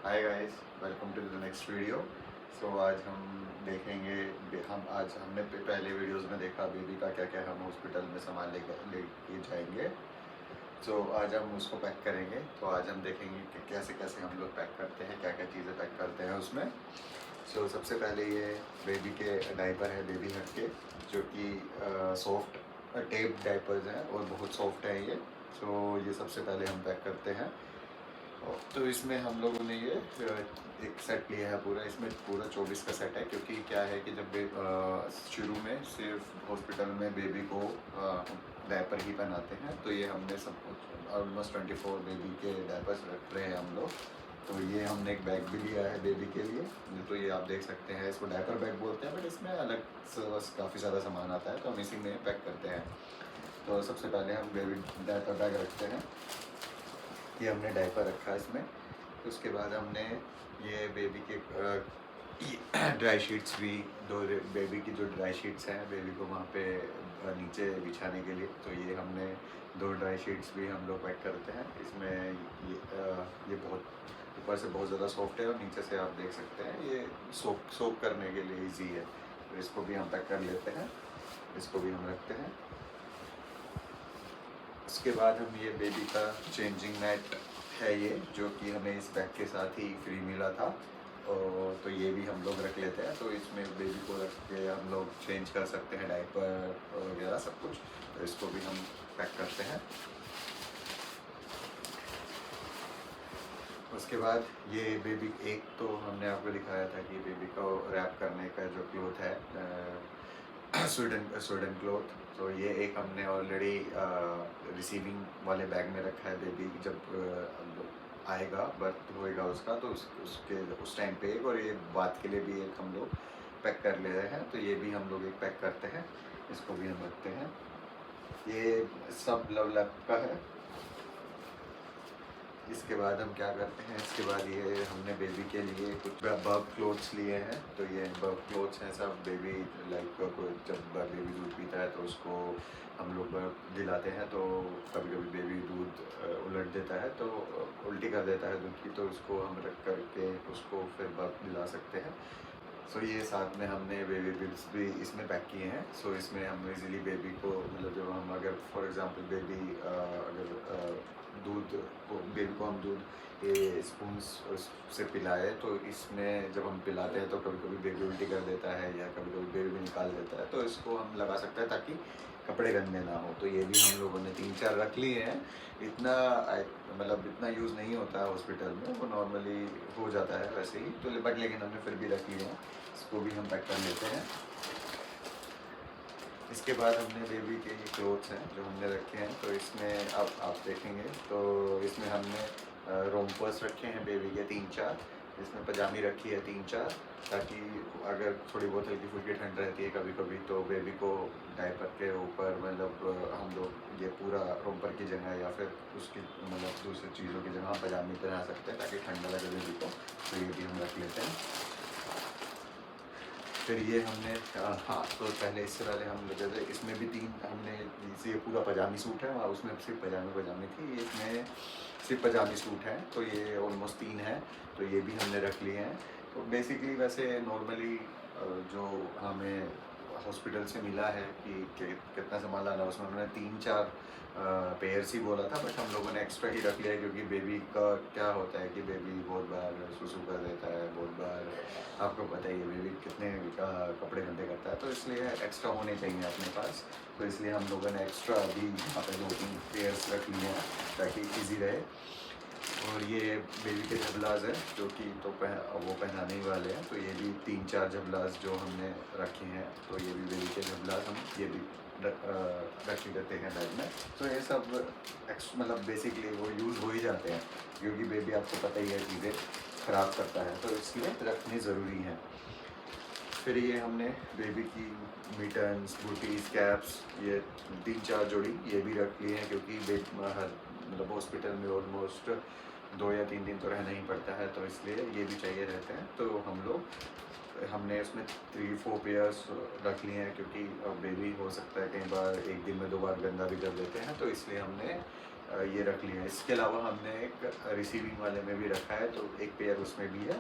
Hi guys, welcome to the next video. So आज हम देखेंगे, हम आज हमने पहले वीडियोस में देखा बेबी का क्या क्या हम हॉस्पिटल में सामान लेके जाएंगे। सो आज हम उसको पैक करेंगे। तो आज हम देखेंगे कि कैसे कैसे हम लोग पैक करते हैं, क्या क्या चीज़ें पैक करते हैं उसमें। सो सबसे पहले ये बेबी के डायपर है, बेबी हट के, जो कि सॉफ्ट टेप डायपर्स हैं और बहुत सॉफ्ट है ये। सो ये सबसे पहले हम पैक करते हैं। तो इसमें हम लोगों ने ये एक सेट लिया है पूरा। इसमें पूरा 24 का सेट है, क्योंकि क्या है कि जब शुरू में सिर्फ हॉस्पिटल में बेबी को डायपर ही पहनाते हैं, तो ये हमने सब कुछ ऑलमोस्ट 24 बेबी के डायपर्स रख रहे हैं हम लोग। तो ये हमने एक बैग भी लिया है बेबी के लिए। तो ये आप देख सकते हैं, इसको डायपर बैग बोलते हैं, बट इसमें अलग से बस काफ़ी ज़्यादा सामान आता है, तो हम इसी में पैक करते हैं। तो सबसे पहले हम बेबी डायपर बैग रखते हैं। ये हमने डायपर रखा है इसमें। उसके बाद हमने ये बेबी के ड्राई शीट्स भी, दो बेबी की जो ड्राई शीट्स हैं बेबी को वहाँ पे नीचे बिछाने के लिए, तो ये हमने 2 ड्राई शीट्स भी हम लोग पैक करते हैं इसमें। ये बहुत ऊपर से बहुत ज़्यादा सॉफ्ट है और नीचे से आप देख सकते हैं ये सोक करने के लिए इजी है, तो इसको भी हम पैक कर लेते हैं। इसको भी हम रखते हैं। उसके बाद हम ये बेबी का चेंजिंग नेट है ये, जो कि हमें इस बैग के साथ ही फ्री मिला था, और तो ये भी हम लोग रख लेते हैं। तो इसमें बेबी को रख के हम लोग चेंज कर सकते हैं डायपर वगैरह सब कुछ, तो इसको भी हम पैक करते हैं। उसके बाद ये बेबी, एक तो हमने आपको दिखाया था कि बेबी को रैप करने का जो क्लोथ है, स्वीडन क्लॉथ, तो ये एक हमने ऑलरेडी रिसीविंग वाले बैग में रखा है। बेबी जब आएगा, बर्थ होएगा उसका, तो उसके उस टाइम पे एक, और ये बात के लिए भी एक हम लोग पैक कर ले रहे हैं, तो ये भी हम लोग एक पैक करते हैं। इसको भी हम रखते हैं। ये सब लव लैप का है। इसके बाद हम क्या करते हैं, इसके बाद ये हमने बेबी के लिए कुछ बर्ब क्लोथ्स लिए हैं। तो ये बर्ब क्लोथ्स हैं सब। बेबी लाइक जब बेबी दूध पीता है तो उसको हम लोग बर्ब दिलाते हैं, तो कभी कभी बेबी दूध उलट देता है, तो उल्टी कर देता है दूध की, तो उसको हम रख करके उसको फिर बर्ब दिला सकते हैं। सो ये साथ में हमने बेबी बिब्स भी इसमें पैक किए हैं। सो इसमें हम इजीली बेबी को, मतलब जब हम अगर फॉर एग्जांपल बेबी अगर दूध को, बेबी को हम दूध ये स्पून से पिलाए, तो इसमें जब हम पिलाते हैं तो कभी कभी बेबी उल्टी कर देता है या कभी कभी बेबी भी निकाल देता है, तो इसको हम लगा सकते हैं ताकि कपड़े गंदे ना हो। तो ये भी हम लोगों ने 3-4 रख लिए हैं। इतना मतलब इतना यूज़ नहीं होता है हॉस्पिटल में, वो नॉर्मली हो जाता है वैसे ही, तो बट लेकिन हमने फिर भी रख लिए हैं। इसको भी हम पैक कर लेते हैं। इसके बाद हमने बेबी के ये क्लोथ्स हैं जो हमने रखे हैं, तो इसमें अब आप देखेंगे तो इसमें हमने रोम्पर्स रखे हैं बेबी के 3-4। इसमें पजामी रखी है 3-4, ताकि अगर थोड़ी बहुत हल्की फुल्की ठंड रहती है कभी कभी, तो बेबी को डायपर के ऊपर, मतलब हम लोग ये पूरा रोम्पर की जगह या फिर उसकी मतलब दूसरी चीज़ों की जगह हम पजामी पहना सकते हैं ताकि ठंड लगे बेबी को, तो ये भी हम रख लेते हैं। फिर ये हमने हाँ, तो पहले इससे पहले हम लगे थे, इसमें भी 3 हमने, जैसे ये पूरा पजामी सूट है, वहाँ उसमें सिर्फ पजामी थी, ये इसमें सिर्फ पजामी सूट है, तो ये ऑलमोस्ट 3 है, तो ये भी हमने रख लिए हैं। तो बेसिकली वैसे नॉर्मली जो हमें हॉस्पिटल से मिला है कि कितना सामान लाना है, उसमें उन्होंने 3-4 पेयर्स ही बोला था, बट हम लोगों ने एक्स्ट्रा ही रख लिया है, क्योंकि बेबी का क्या होता है कि बेबी बहुत बार सुसु कर देता है, बहुत बार आपको पता ही है बेबी कितने कपड़े गंदे करता है, तो इसलिए एक्स्ट्रा होने चाहिए अपने पास। तो इसलिए हम लोगों ने एक्स्ट्रा अभी यहाँ पे 2-3 पेयर्स रख लिए हैं ताकि ईजी रहे। और ये बेबी के जबलाज हैं जो कि तो वो पहनाने ही वाले हैं, तो ये भी 3-4 जबलाज जो हमने रखे हैं, तो ये भी बेबी के जबलाज हम ये भी रख देते हैं बैग में। तो ये सब मतलब बेसिकली वो यूज़ हो ही जाते हैं, क्योंकि बेबी आपको पता ही है चीज़ें ख़राब करता है, तो इसलिए रखनी ज़रूरी है। फिर ये हमने बेबी की मिटन्स, बूटीज़, कैप्स, ये 3-4 जोड़ी ये भी रख लिए हैं, क्योंकि हर मतलब हॉस्पिटल में ऑलमोस्ट 2 या 3 दिन तो रहना ही पड़ता है, तो इसलिए ये भी चाहिए रहते हैं। तो हमने उसमें 3-4 पेयर्स रख लिए हैं, क्योंकि बेबी हो सकता है कई बार एक दिन में 2 बार गंदा भी कर देते हैं, तो इसलिए हमने ये रख लिया है। इसके अलावा हमने एक रिसीविंग वाले में भी रखा है, तो एक पेयर उसमें भी है,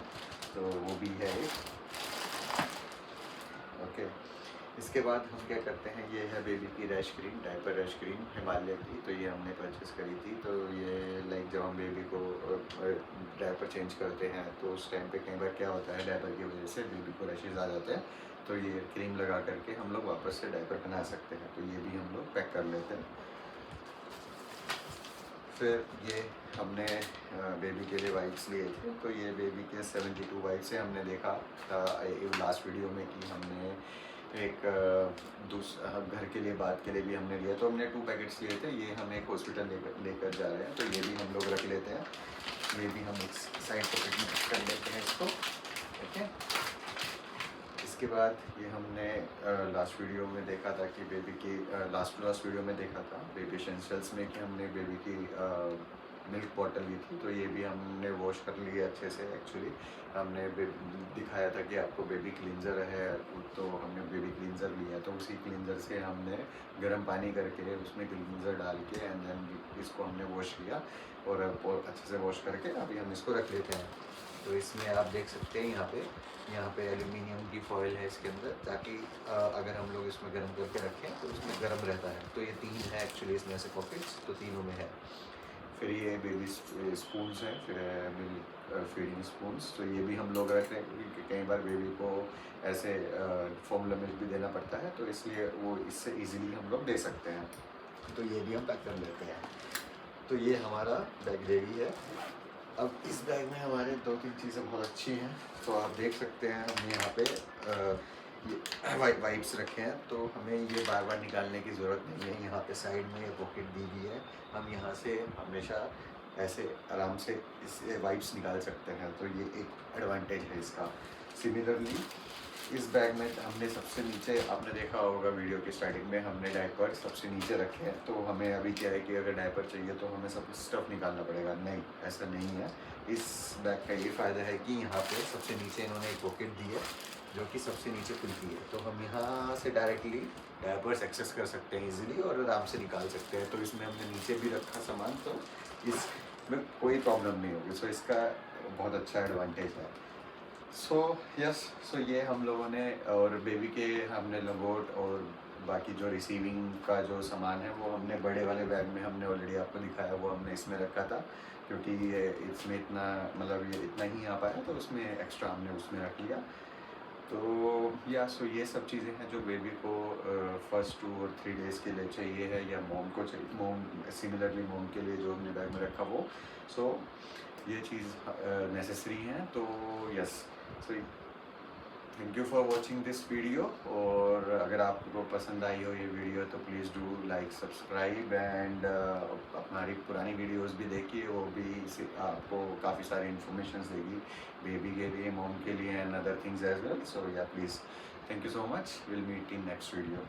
तो वो भी है एक। ओके, इसके बाद हम क्या करते हैं, ये है बेबी की rash cream, diaper rash cream Himalaya की। तो ये हमने परचेज़ करी थी। तो ये लाइक जब हम बेबी को डायपर चेंज करते हैं तो उस टाइम पे कई बार क्या होता है, डायपर की वजह से बेबी को रैशेज आ जाते हैं, तो ये क्रीम लगा करके हम लोग वापस से डायपर पहना सकते हैं। तो ये भी हम लोग पैक कर लेते हैं। फिर ये हमने बेबी के लिए वाइप्स लिए थे। तो ये बेबी के 72 वाइप्स से हमने देखा था लास्ट वीडियो में कि हमने एक घर के लिए, बात के लिए भी हमने लिया। तो हमने 2 पैकेट्स लिए थे। ये हम एक हॉस्पिटल लेकर जा रहे हैं, तो ये भी हम लोग रख लेते हैं। ये भी हम एक साइड पॉकेट में कर लेते हैं इसको, ठीक है। इसके बाद ये हमने लास्ट वीडियो में देखा था कि बेबी की लास्ट वीडियो में देखा था बेबी एसेंशियल्स में कि हमने बेबी की मिल्क बॉटल ली थी। तो ये भी हमने वॉश कर लिया अच्छे से। एक्चुअली हमने दिखाया था कि आपको बेबी क्लींजर है, तो हमने बेबी क्लींजर लिया, तो उसी क्लींजर से हमने गर्म पानी करके उसमें क्लींजर डाल के एंड देन इसको हमने वॉश किया और अच्छे से वॉश करके अभी हम इसको रख लेते हैं। तो इसमें आप देख सकते हैं यहाँ पे एल्यूमिनियम की फॉइल है इसके अंदर, ताकि अगर हम लोग इसमें गर्म करके रखें तो इसमें गर्म रहता है। तो ये 3 है एक्चुअली इसमें से पॉकेट्स, तो तीनों में है। फिर ये बेबी स्पून्स हैं, फिर मिल्क फीडिंग स्पून्स। तो ये भी हम लोग रख रहे हैं क्योंकि कई बार बेबी को ऐसे फॉर्मूला मिल्क भी देना पड़ता है, तो इसलिए वो इससे ईजिली हम लोग दे सकते हैं। तो ये भी हम पैक कर लेते हैं। तो ये हमारा बैग रेडी है। अब इस बैग में हमारे 2-3 चीज़ें बहुत अच्छी हैं। तो आप देख सकते हैं हमने यहाँ पे ये वाइप्स रखे हैं, तो हमें ये बार बार निकालने की ज़रूरत नहीं है। यहाँ पे साइड में ये पॉकेट दी हुई है, हम यहाँ से हमेशा ऐसे आराम से इस वाइप्स निकाल सकते हैं। तो ये एक एडवांटेज है इसका। सिमिलरली इस बैग में हमने सबसे नीचे, आपने देखा होगा वीडियो की स्टार्टिंग में, हमने डायपर सबसे नीचे रखे हैं। तो हमें अभी क्या है कि अगर डायपर चाहिए तो हमें सब स्टफ़ निकालना पड़ेगा। नहीं, ऐसा नहीं है। इस बैग का ये फ़ायदा है कि यहाँ पे सबसे नीचे इन्होंने एक पॉकेट दी है जो कि सबसे नीचे खुलती है। तो हम यहाँ से डायरेक्टली डायपर्स एक्सेस कर सकते हैं ईजिली और आराम से निकाल सकते हैं। तो इसमें हमने नीचे भी रखा सामान, तो इसमें कोई प्रॉब्लम नहीं होगी। सो इसका बहुत अच्छा एडवांटेज है। सो ये हम लोगों ने, और बेबी के हमने लंगोट और बाकी जो रिसीविंग का जो सामान है वो हमने बड़े वाले बैग में, हमने ऑलरेडी आपको दिखाया, वो हमने इसमें रखा था क्योंकि ये इसमें इतना, मतलब ये इतना ही आ पाया, तो उसमें एक्स्ट्रा हमने उसमें रख लिया। तो सो ये सब चीज़ें हैं जो बेबी को फर्स्ट 2 और 3 डेज़ के लिए चाहिए है, या मोम को चाहिए। मोम सिमिलरली मोम के लिए जो हमने बैग में रखा वो, सो ये चीज़ नेसेसरी हैं। तो so thank you for watching this video. और अगर आपको पसंद आई हो ये वीडियो तो please do like, subscribe and हमारी पुरानी वीडियोस भी देखिए, वो भी आपको काफ़ी सारी इन्फॉर्मेशन देगी बेबी के लिए, मोम के लिए and other things as well. So please, thank you so much. Will meet in next video.